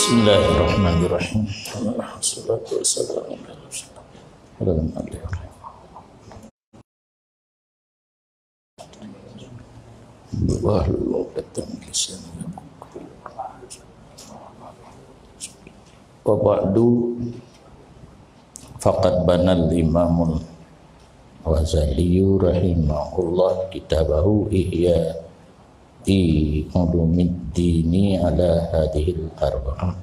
Bismillahirrahmanirrahim. Wassalatu wassalamu ala Rasulillah. Wa ba'du faqad banal imamul Ghazali rahimahullah kitabahu Ihya Ulumuddin ala hadhil arba'ah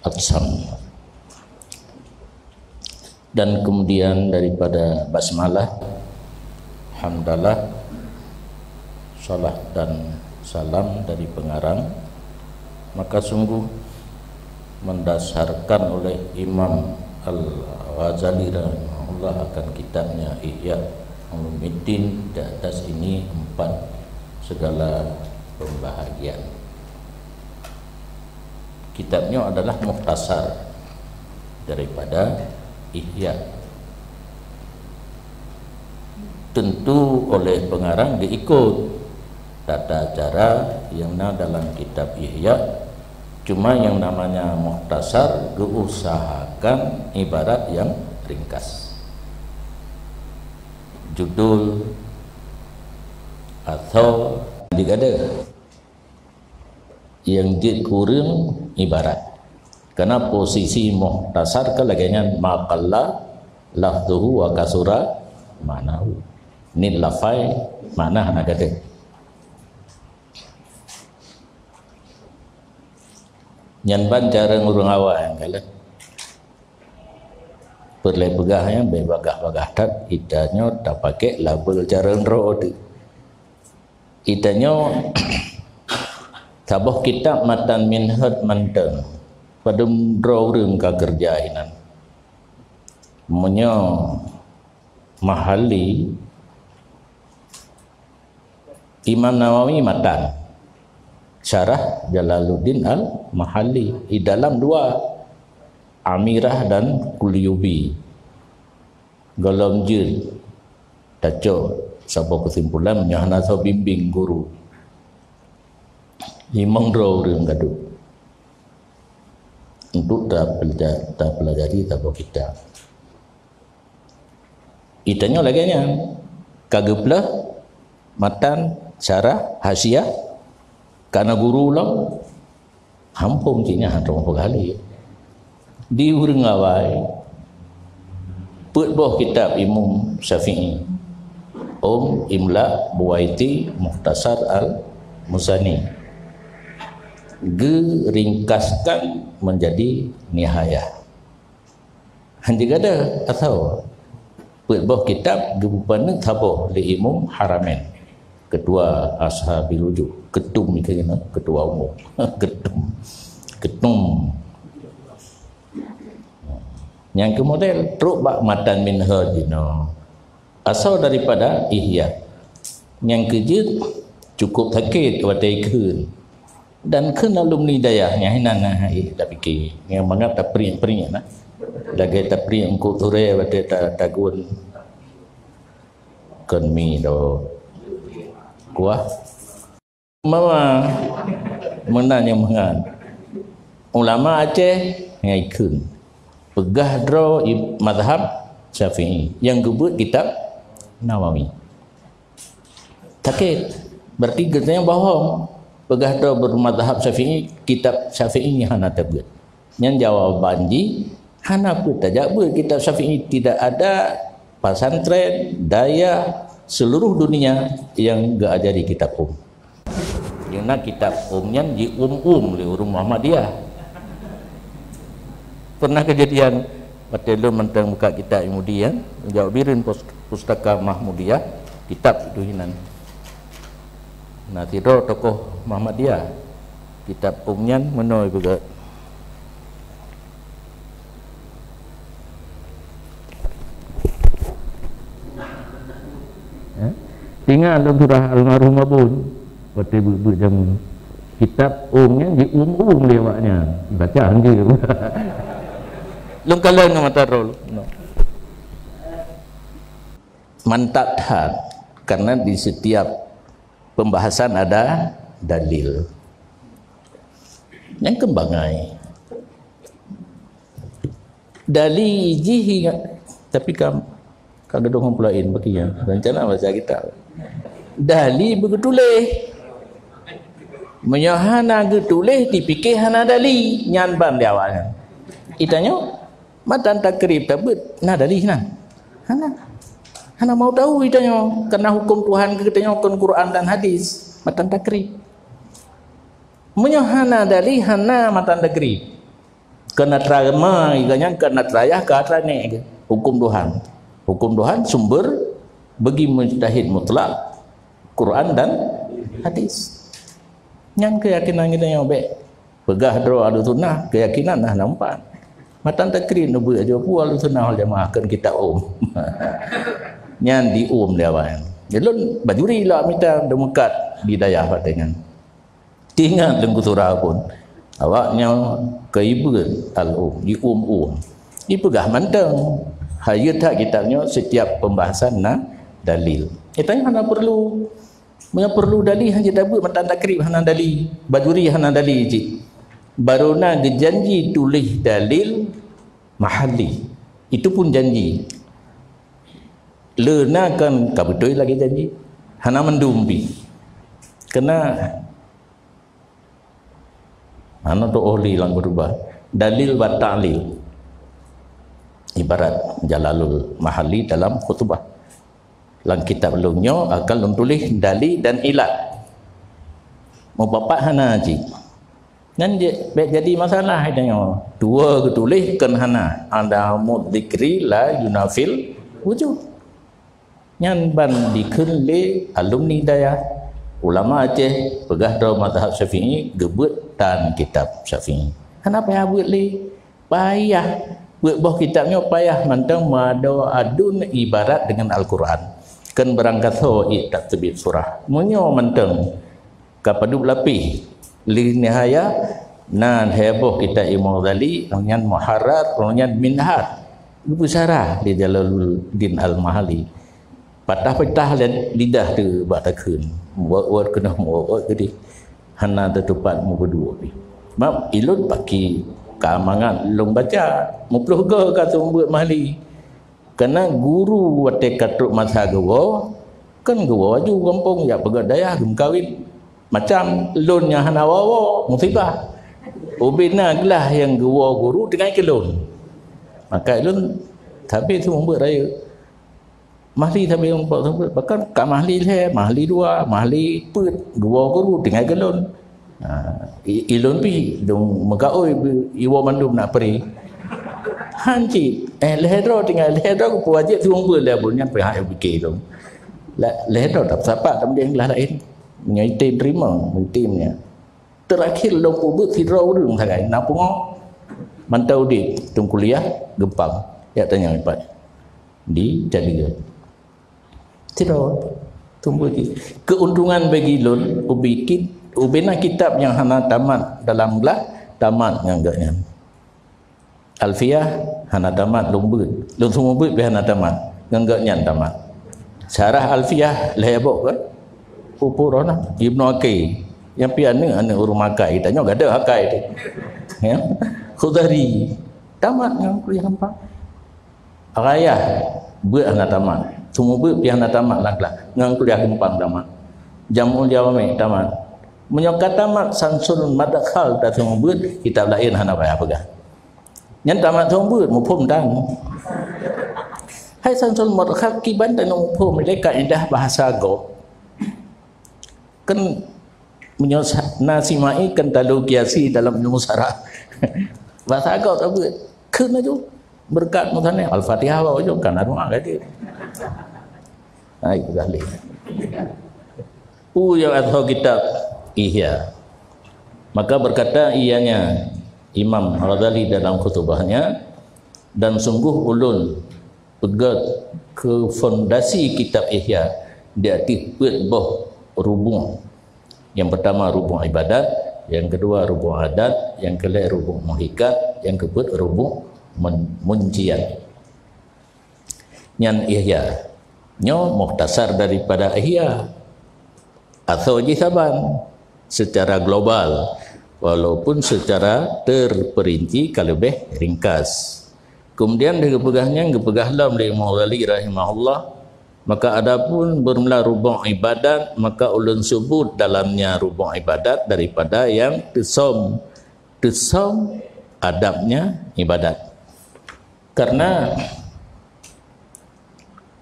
aqsam. Dan kemudian daripada basmalah, hamdalah, salat dan salam dari pengarang, maka sungguh mendasarkan oleh Imam Al-Ghazali rahimahullah akan kitabnya Ihya Ulumuddin di atas ini 4 segala pembahagian. Kitabnya adalah mukhtasar daripada Ihya. Tentu oleh pengarang diikut tata cara yang dalam kitab Ihya, cuma yang namanya mukhtasar diusahakan ibarat yang ringkas. Judul atau digada yang dikurang ibarat, karena posisi mukhtasar kalaganya maqalla lafzuhu wa kasura ma'nahu. Ini lafai mana nak kata nyanban cara ngurung awak yang kala perlai pegahnya bebagah-bagah tak idanya tak pakai label cara ngerode idanya tabah kitab matan minhad mandang pada ndroreng kagerjainan punya mahali Imam Nawawi matan syarah Jalaluddin Al-Mahalli di dalam 2 Amirah dan Kulyubi golong jil taco sebuah kesimpulan nyahna so bimbing guru limang draw ring gaduh untuk tak pelajari tak kita itanya lagi nya kageplah matan syarah hasiah karena guru lah hampung cinya hantar kali di urang awai put boh kitab Imam Syafi'i Imla Buwaiti Mukhtasar Al-Muzani ringkaskan menjadi nihayah. Hanya ada atau buat kitab gebupan taboh li Imam Haramain ketua ashabil wujud ketum mikirnya ketua umum ketum yang kemudian truk bak matan minhaj asal daripada Ihya yang kejut cukup sakit watai kun dan kun alumni dayahnya hinan tak fikir yang mangap tak pering nah lagi tak pering ku ture watai tagun kun mi do kuah mama menanya mengan ulama Aceh ngai kun pegah dro mazhab Syafi'i yang gebut kitab Nawawi sakit berarti katanya bohong pegah do bermadhab Syafi'i kitab Syafi'i hana tabut yang jawaban ji hana pun tajak buat kitab Syafi'i tidak ada pesantren daya seluruh dunia yang gak ajari kitab yang kitab umnya di li urung Muhammadiyah pernah kejadian waktu lu mentang buka kitab Muhammadiyah jauh birin pustaka Mahmudiyah kitab itu hinan nah tidur tokoh Muhammadiyah kitab umnyan menoi juga tinggal surah almarhum abun waktu ibu jamu kitab umnya di lewatnya baca gitu lengkalan mata rol no. Mantap karena di setiap pembahasan ada dalil. yang kembangai dali jihi tapi kagak dong pulain bagian rencana bahasa kita dali begituleh menyahana getuleh dipikir hana dali nyan ban dia awalnya itanya matan takrib tabut nah dali hana mau tahu itanya karena hukum Tuhan kitanya kan Quran dan hadis matan takrib menyahana dali hana matan takrib kena terima iganya kena terayah ke atrane hukum Tuhan sumber bagi mujtahid mutlak Quran dan hadis yang keyakinan kita yang baik pegah dro ahlu sunnah keyakinan nah nampak matan takrib nubu aja pu ahlu sunnah wal jamaah kan kita nyan di dia wan jelun bajuri lah minta demekat bidayah patengan tinggal lengku surah pun awaknya keibut al di di pegah manteng hayat tak kitabnya setiap pembahasan dalil itanya hana perlu dalil hanya dapat matan takrib hana dalil bajuri hana dalil je baruna janji tulis dalil mahalli itu pun janji lenakan kabutoi lagi janji hana mendumpi kena hana tu oli lang berubah dalil wa ta'lil ibarat Jalalul Mahalli dalam khutbah lang kitab belumnya akan tulis dalil dan ilat mau bapak hana haji dan jadi masalah adanya dua ketulis kan hana ada mudzikri la yunafil wujud nyan ban dikun le alumni daya ulama Aceh pegah dalam mazhab Syafi'i gebut dan kitab Syafi'i kenapa ya buat le payah buat boh kitabnya payah mantang mado adun ibarat dengan Al-Quran kan berangkat ho tak tebit surah munyo manteng kapadu lapih li nihaya nan heboh kita Imam Ghazali nyan muharrar nyan minhaj buku syarah di Jalaluddin Al-Mahalli patah-patah lidah tu batakeun word kena word gede hana tetupat mu berdua mak ilun paki keamangan long baca mupluh ke kata buat mahli karena guru wate katuk masa gawa kan gawa waju kampung ya pegat daya gem kawin macam lonnya hana wawa musibah ubina gelah yang gawa guru dengan kelon maka ilun tapi tu membuat raya mahli tapi membuat bahkan ka mahli le mahli dua mahli put gawa guru dengan kelon ilun pi dong magaoi iwa mandum nak peri hanci lehedro tinggal lehedro ku wajib tuang ber lah bunyan pihak fikir tu lehedro tak siapa tam dia lah lain menyai tim terima timnya terakhir long kubut hidro urung sangai napung mantau di tung kuliah gempang ya tanya empat di jadi hidro tumbuh keuntungan bagi lon ubina kitab yang hana tamat dalam belah tamat nganggaknya Alfiyah hana tamat lumbut semua but hana tamat nganggaknya tamat syarah Alfiyah lehebok kan pupurana Ibnu Aqil yang pian ni anak urung makai tanya ada hakai tu ya Khudari tamat ngang kuliah hampa arayah but hana tamat semua but hana tamat lah ngang kuliah gempang tamat Jamul Jawami tamat menyokat tamat Sansul Madakhal dan semua but kitab lain hana payah pegang nhân tamat thông bự một phom dan hai Sansul Madakhal kiban dan một phom mereka indah bahasa go kan nasimai kan talu kiasi dalam ilmu syarah bahasa go tak bự kena jo berkat mutane Al-Fatihah wa jo kan doa kata ai kali yang atau kitab Ihya maka berkata ianya Imam Ghazali dalam khutbahnya dan sungguh ulun pegat ke fondasi kitab Ihya dia tipet boh rubung yang pertama rubung ibadat yang kedua rubung adat yang kelima rubung muhikat yang keempat rubung muncian nyan Ihya nyo mukhtasar daripada Ihya atau jisaban secara global walaupun secara terperinci kalau lebih ringkas. Kemudian dia pegahnya pegahlah oleh Imam Ghazali rahimahullah, maka adapun bermula rubu' ibadat, maka ulun sebut dalamnya rubu' ibadat daripada yang tesam adabnya ibadat. Karena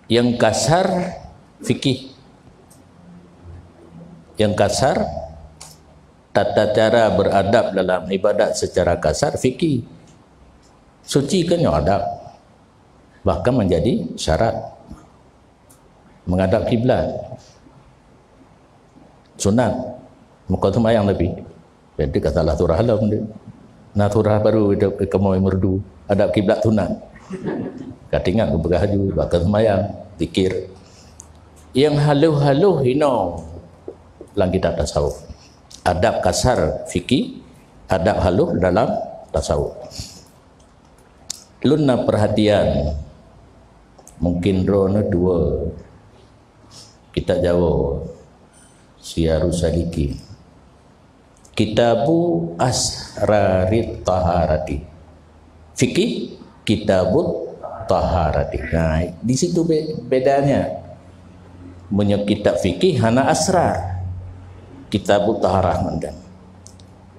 yang kasar fikih, yang kasar tata cara beradab dalam ibadat secara kasar fikih. Suci kan yang adab, bahkan menjadi syarat. Menghadap kiblat sunat, muka sembahyang tapi jadi katalah turah halam dia. Nah turah baru kamu merdu hadap kiblat sunat. Kata ingat berhaju bahkan sembahyang zikir. Yang haluh-haluh hino dalam kitab tasawuf. Adab kasar fikih, adab haluh dalam tasawuf. Luna perhatian mungkin rona dua kita jawab Syiarus Saliki, Kitabu Asrarit Taharati, fikih Kitabut Taharati. Nah, di situ bedanya. Punya kitab fikih hana asrar, Kitabut Taharah mandan.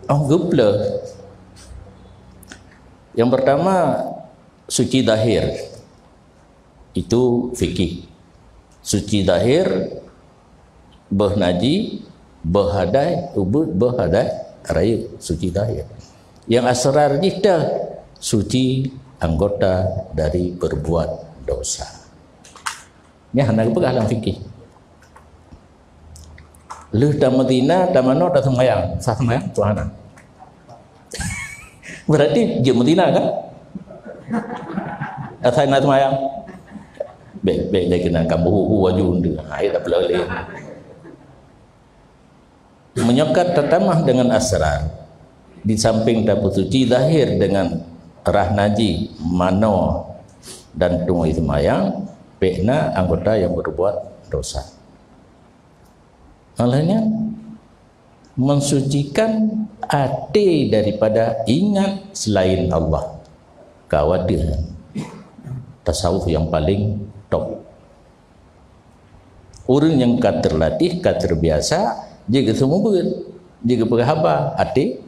Oh, gubla. Yang pertama suci zahir itu fikih. Suci zahir bernaji, berhadai, ubud, berhadai raya, suci zahir. Yang asrar kita suci anggota dari berbuat dosa. Ini hendak pegang dalam fikih. Lu dah Madinah, dah mana dah sembahyang, sah sembahyang Tuhan. Berarti dia Madinah kan? Asal nak sembahyang. Baik dia kena kambuh wajun dia. Ai tak peloleh. Menyekat tatamah dengan asrar. Di samping dapat suci zahir dengan rah naji, mano dan tunggu sembahyang, pekna anggota yang berbuat dosa. Malahnya mensucikan hati daripada ingat selain Allah. Kawadir tasawuf yang paling top. Orang yang terlatih, terbiasa, jika semua ber, jika berhaba hati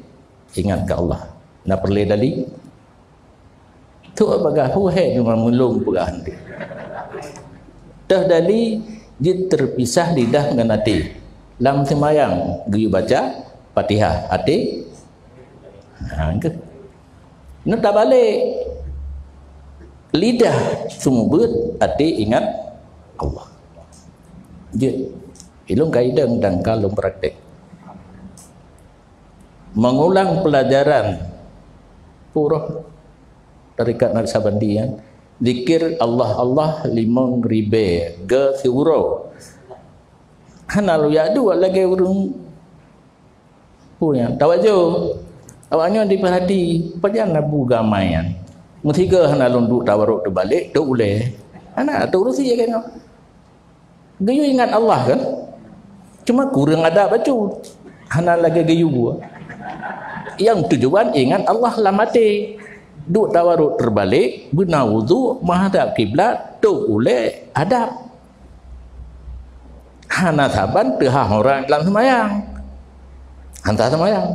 ingat ke Allah. Nak perlu dali tu apakah huhe dengan mulung pegahan dia. Dah dali dia terpisah lidah dengan hati. Lam sembahyang gaya baca Fatihah hati ke nak tak balik lidah semua ber hati ingat Allah. Dia ilmu kaedah dan kalau praktek mengulang pelajaran purah tarikat Naqsabandiyah, zikir Allah 5,000 ke surau. Hanalu ya dua lagi urung punya tawajuh awaknya diperhati pajan nabu gamayan mutiga hanalun duk tawaruk terbalik duk boleh anak tu urusi je kan gayu ingat Allah kan cuma kurang ada bacu hanal lagi gayu yang tujuan ingat Allah lah mati duk tawaruk terbalik guna wudu menghadap kiblat duk boleh adab hana saban tehah orang dalam sembahyang hantar sembahyang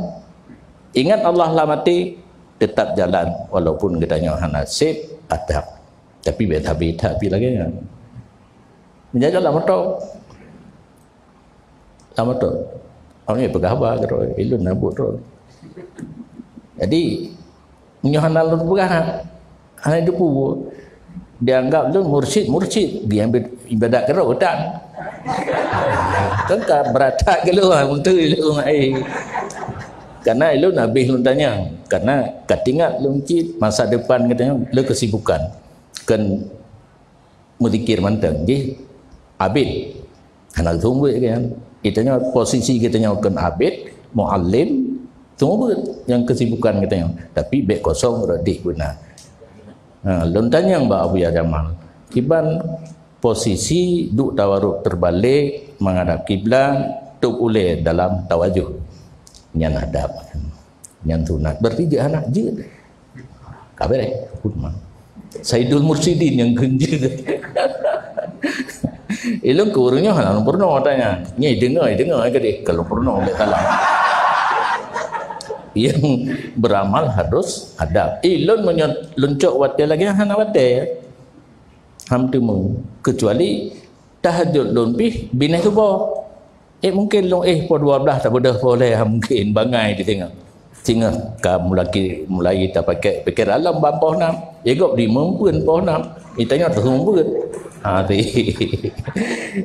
ingat Allah lah mati tetap jalan walaupun katanya hana sip adab tapi beta-beta pi lagi kan menjaga lama tu orang ni pegawai karo ilun nabut tu jadi menyohanal tu bukan hana hidup dianggap tu mursyid dia ambil ibadat karo hutan kan beratak keluar untuk ilmu ai karena ilmu nabi lu tanya karena katingat lu cit masa depan katanya lu kesibukan kan muzikir mantang je abid kenal tunggu kan kitanya posisi kitanya kan abid muallim tunggu yang kesibukan katanya tapi bek kosong radik guna lu tanya Mbak Abu Ya Jamal kiban posisi duk tawaruk terbalik menghadap kiblat tu boleh dalam tawajuh yang adab yang sunat berarti je anak je kabeh pun Saidul Mursidin yang genje ilmu kurangnya halang purno tanya ni dengar ke dia kalau purno boleh salah yang beramal harus adab ilun meluncuk wate lagi hana wate ham tu kecuali tahajud lun pi bineh tu bo mungkin long po 12 tak boleh mungkin bangai dia tengok sehingga mulai tak pakai fikir alam bapah nam gop di mempun poh nam tanya tu mempun ti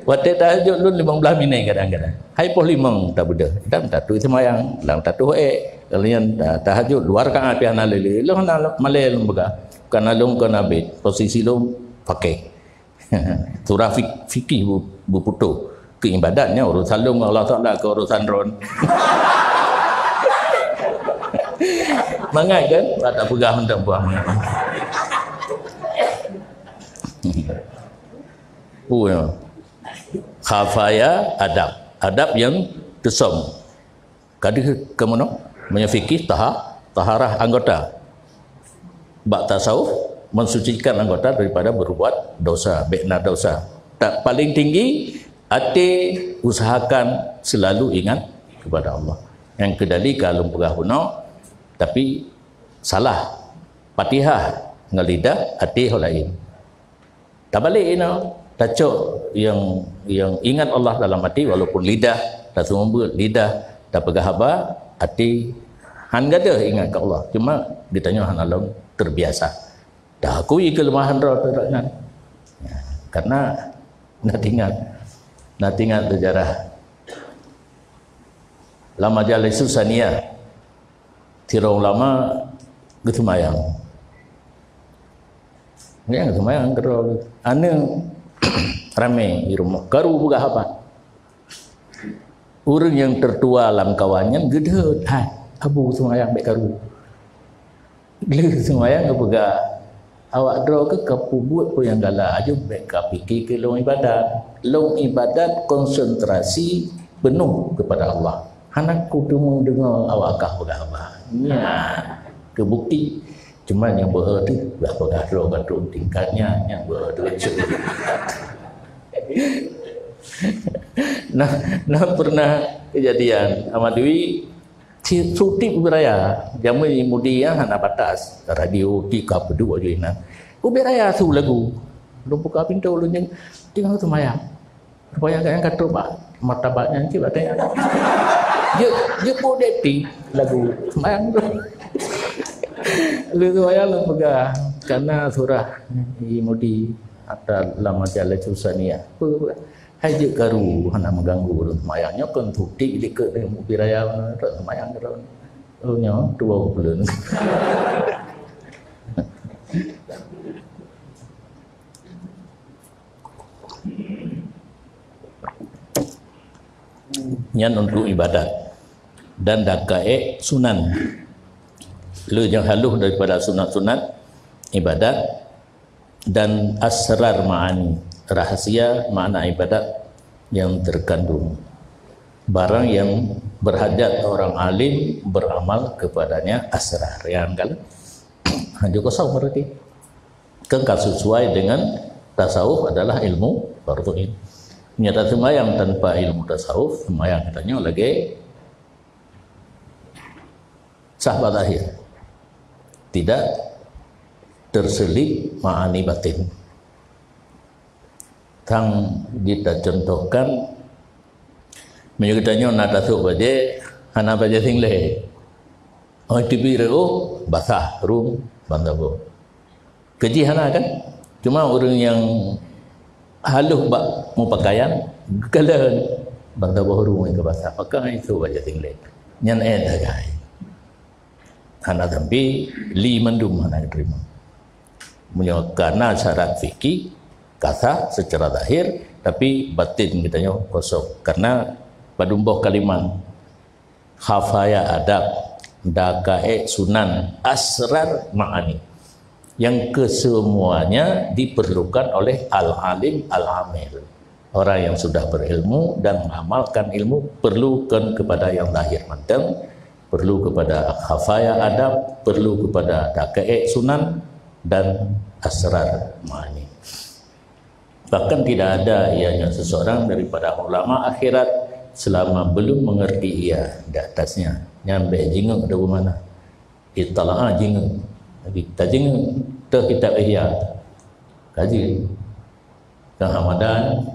wate tahajud lun 15 minit kadang-kadang hai poh 5 tak boleh dan tak tu semayang lang tak tu kalian tahajud luar kan api ana lele lo hana malel baga kana long kana bet posisi lo pakai surah fikih bu putu ke ibadatnya urusan long Allah Taala ke urusan ron mangai kan tak pegang hendak buang khafaya adab yang kesem kadi ke mana menyafikih taharah anggota bak tasawuf mensucikan anggota daripada berbuat dosa bekna dosa tak paling tinggi hati usahakan selalu ingat kepada Allah yang kedali kalau pegah puno tapi salah Fatihah ngalidah hati lain tak balik tacuk yang ingat Allah dalam hati walaupun lidah tak semua lidah tak pegah apa hati han gada ingat ke Allah cuma ditanya han along terbiasa dah akui kelemahan roh terangan karena nak ingat sejarah lama jalis susania tirau lama getumayang yang getumayang kerol ane rame di rumah karu buka apa orang yang tertua dalam kawannya gede hai abu semayang baik karu gede semayang ke buka awak draw ke kapu buat pun yang galak aja baik kapiki ke long ibadat konsentrasi penuh kepada Allah anakku temu dengar awak kah buka apa ya kebukti cuma yang berarti dah pegah draw gatuk tingkatnya yang berarti nah pernah kejadian Ahmad Dwi cuti beraya jamu mudi ya hana batas radio tika berdua je na beraya tu lagu lu buka pintu lu yang tinggal tu maya rupanya kan kata bah martabatnya ci batanya je boleh ti lagu semayang lu tu maya lu pegang karena surah mudi ada lama jalan susania haji karu hana mengganggu semayangnya kan tuti dike biraya semayang ron nya 2 bulan nyan untuk ibadat dan dakae sunan lu yang haluh daripada sunat-sunat ibadat dan asrar ma'ani rahasia makna ibadat yang terkandung barang yang berhajat orang alim beramal kepadanya asrar yang kan hanya kosong berarti kan sesuai dengan tasawuf adalah ilmu fardu'in nyata semayang tanpa ilmu tasawuf semayang katanya lagi sahabat akhir tidak terselip ma'ani batin tang kita contohkan menyebutnya nada tu baje hana baje single oh tibi reo basah rum bandabo keji hana kan cuma orang yang haluh bak mau pakaian galan bandabo rum ke basah pakai itu baje single nyan dagai hana tampi li mandum hana terima karena syarat fikih kata secara zahir tapi batin kitanya kosong karena padumbuh kalimat khafaya adab dakae sunan asrar ma'ani yang kesemuanya diperlukan oleh al-alim al-amil orang yang sudah berilmu dan mengamalkan ilmu perlukan kepada yang lahir manteng perlu kepada khafaya adab, perlu kepada daqaiq sunan dan asrar ma'ani. Bahkan tidak ada ianya seseorang daripada ulama akhirat selama belum mengerti ia di atasnya. Nyampe jingeng ada mana? Itala'a jingeng. Kita jingeng te kitab ihya. Kaji. Kang Hamadan.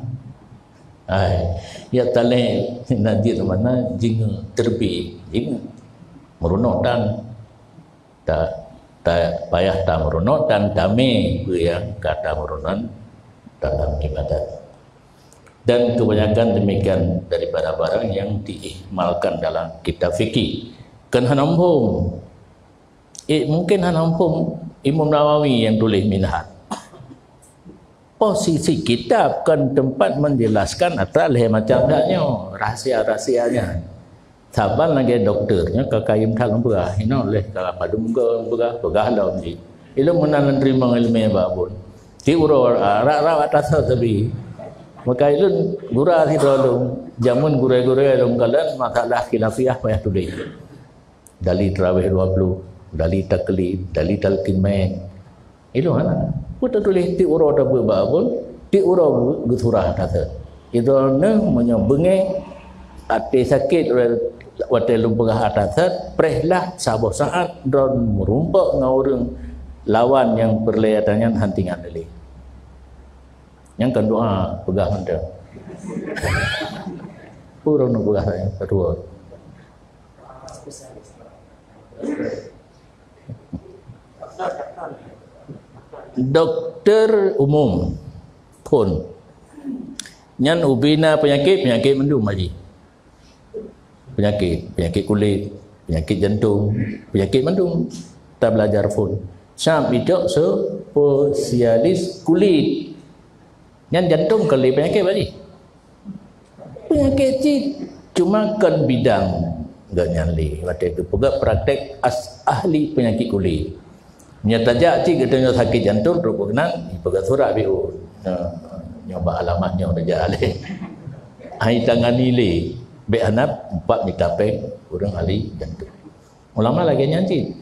Ya tale najir mana jingeng terbit. Jingeng merunuk dan tak payah tak merunuk dan damai yang kata merunuk dalam ibadat. Dan kebanyakan demikian daripada barang yang diihmalkan dalam kitab fikih. Kan hanampung. Mungkin hanampung Imam Nawawi yang tulis Minhaj. Posisi kitab kan tempat menjelaskan atas macam daknya, rahsia-rahsianya. Saban lagi doktornya kakayim dalam berah. Ini oleh kalau padum berah dalam ni. Ilmu menalan terima ilmu babun. Ti uror rak atas tapi maka itu gura si dalam jamun gura-gura dalam kalan masalah khilafiyah payah tulis. Dalil tarawih 20, dalil taklid, dalil talqin main. Itu mana? Kita tulis ti uror dah babun, ti uror gusurah atas. Itu ne menyebengi hati sakit waktu lumpur atas prehlah sabar saat dan merumpak dengan orang lawan yang perlihatannya hantingan dali. Yang kedua pegah anda. Purun pegah yang kedua. Doktor umum pun nyan ubina penyakit mendung lagi. Penyakit kulit, penyakit jantung, penyakit mendung. Tak belajar pun. Sam itu spesialis kulit. Yang jantung kali penyakit balik. Penyakit cik cuma kan bidang enggak nyali. Waktu itu pegak praktek ahli penyakit kulit. Nyata jak cik katanya sakit jantung terus berkenan pegak surat BO. Nyoba alamatnya udah jale. Ai tangani le. Be anap 4 dikapeng orang ahli jantung. Ulama lagi nyanyi.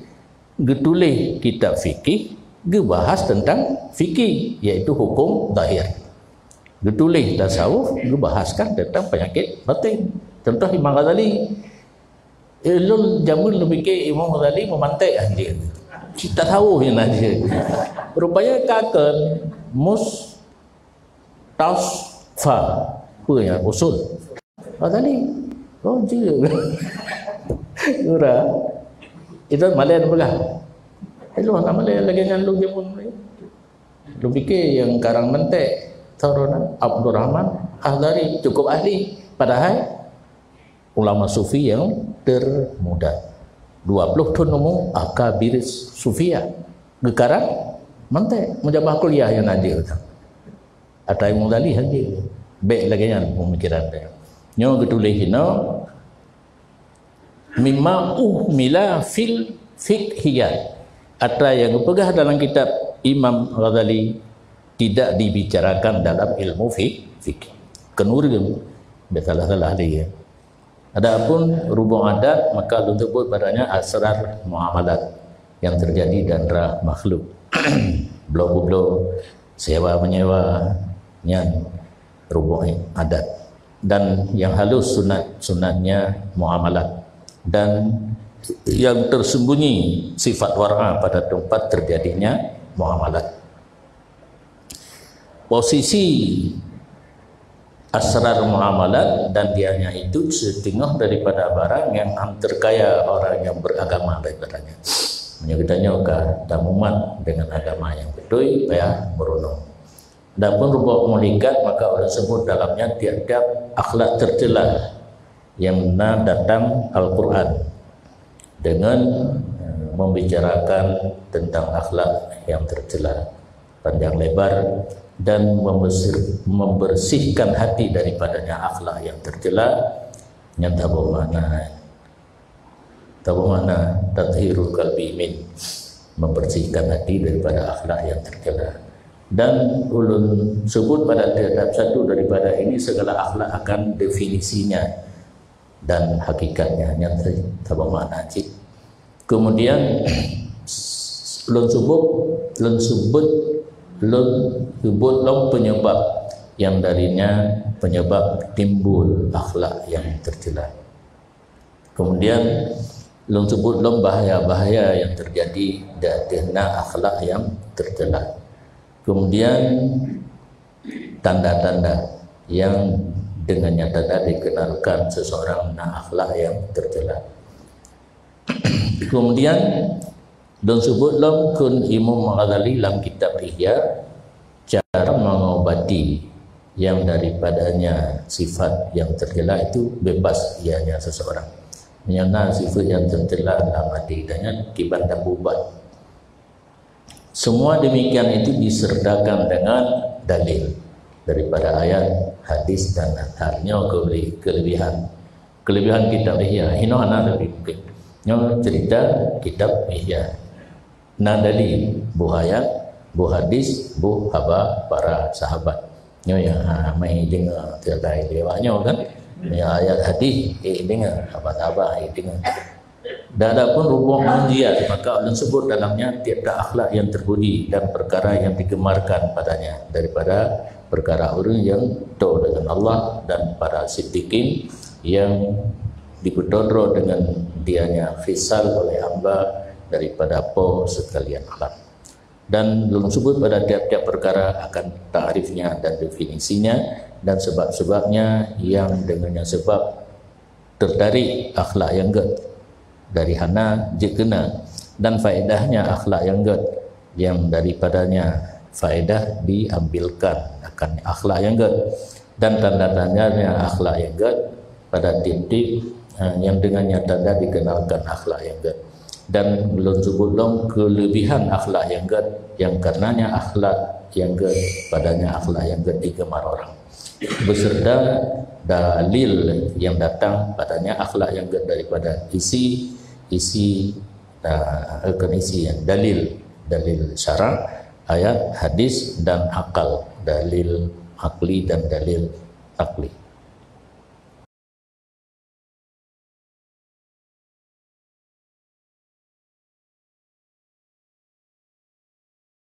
Getulih kitab fikih, gebahas tentang fikih iaitu hukum zahir. Getulih tasawuf, gebahaskan tentang penyakit batin. Contoh Imam Ghazali. Ilul jamun lebih ke Imam Ghazali memantai anjir. Kita tahu yang aja. Rupanya kaken Mustafa punya usul. Ghazali. Oh je. Ura. Itu Malay berkah. Itu orang Malay lagi nyandung jamun. Lu fikir yang karang mentek Tarona Abdul Rahman Ahdari cukup ahli, padahal ulama sufi yang termuda. 20 tahun umum akabir sufia gekarang mentek menjabah kuliah yang ada utang. Atai mudali haji. Baik lagi yang pemikiran dia. Nyo getulih hina mimma uhmila fil fiqhiyat. Ata yang pegah dalam kitab Imam Ghazali tidak dibicarakan dalam ilmu fikih. Kenurun bersalah-salah dia. Adapun rubung adat maka disebut padanya asrar muamalat yang terjadi di antara makhluk. Blok-blok sewa menyewa yang rubung adat dan yang halus sunatnya muamalat dan yang tersembunyi sifat war'a pada tempat terjadinya muamalat. Posisi asrar muamalat dan dianya itu setengah daripada barang yang terkaya orang yang beragama daripadanya. Menyebutnya tamumat dengan agama yang betul ya merunung. Dan pun rubuk mulikat maka orang sebut dalamnya tiap-tiap akhlak tercela yang datang Al-Quran dengan membicarakan tentang akhlak yang tercela panjang lebar dan membersihkan hati daripadanya akhlak yang tercela. Yang tahu mana tathhirul qalbi min, membersihkan hati daripada akhlak yang tercela. Dan ulun sebut pada terhadap satu daripada ini segala akhlak akan definisinya. dan hakikatnya yang tahu makna cik. Kemudian lun sebut penyebab yang darinya penyebab timbul akhlak yang tercela. Kemudian lun sebut bahaya-bahaya yang terjadi darinya akhlak yang tercela. Kemudian tanda-tanda yang dengannya tanda dikenalkan seseorang akhlak yang tercela. Kemudian dan sebut kun Imam Ghazali dalam kitab Ihya cara mengobati yang daripadanya sifat yang tercela itu bebas ianya seseorang. Menyana sifat yang tercela dalam adanya kibat dan bubat. Semua demikian itu disertakan dengan dalil daripada ayat, hadis dan atharnya kelebihan kitab Ihya. Ini ana lebih mungkin. Yang cerita kitab Ihya. Nah dalil bu ayat, bu hadis, bu haba para sahabat. Nyo yang mai dengar terkait lewatnya kan. Ya ayat hadis dengar, apa dengar. Dan adapun rubuk manjiat maka Allah sebut dalamnya tiada akhlak yang terpuji dan perkara yang digemarkan padanya daripada perkara orang yang tahu dengan Allah dan para siddiqin yang dipedodro dengan dianya fisal oleh hamba daripada po sekalian alam. Dan belum sebut pada tiap-tiap perkara akan takrifnya dan definisinya dan sebab-sebabnya yang dengannya sebab tertarik akhlak yang dari hana jekena dan faedahnya akhlak yang yang daripadanya faedah diambilkan akan akhlak yang dan tanda-tandanya akhlak yang pada titik yang dengannya tanda dikenalkan akhlak yang dan belum sebut kelebihan akhlak yang karenanya akhlak yang padanya akhlak yang digemar orang beserta dalil yang datang padanya akhlak yang daripada isi yang dalil syara, ayat, hadis dan akal, dalil akli dan dalil akli.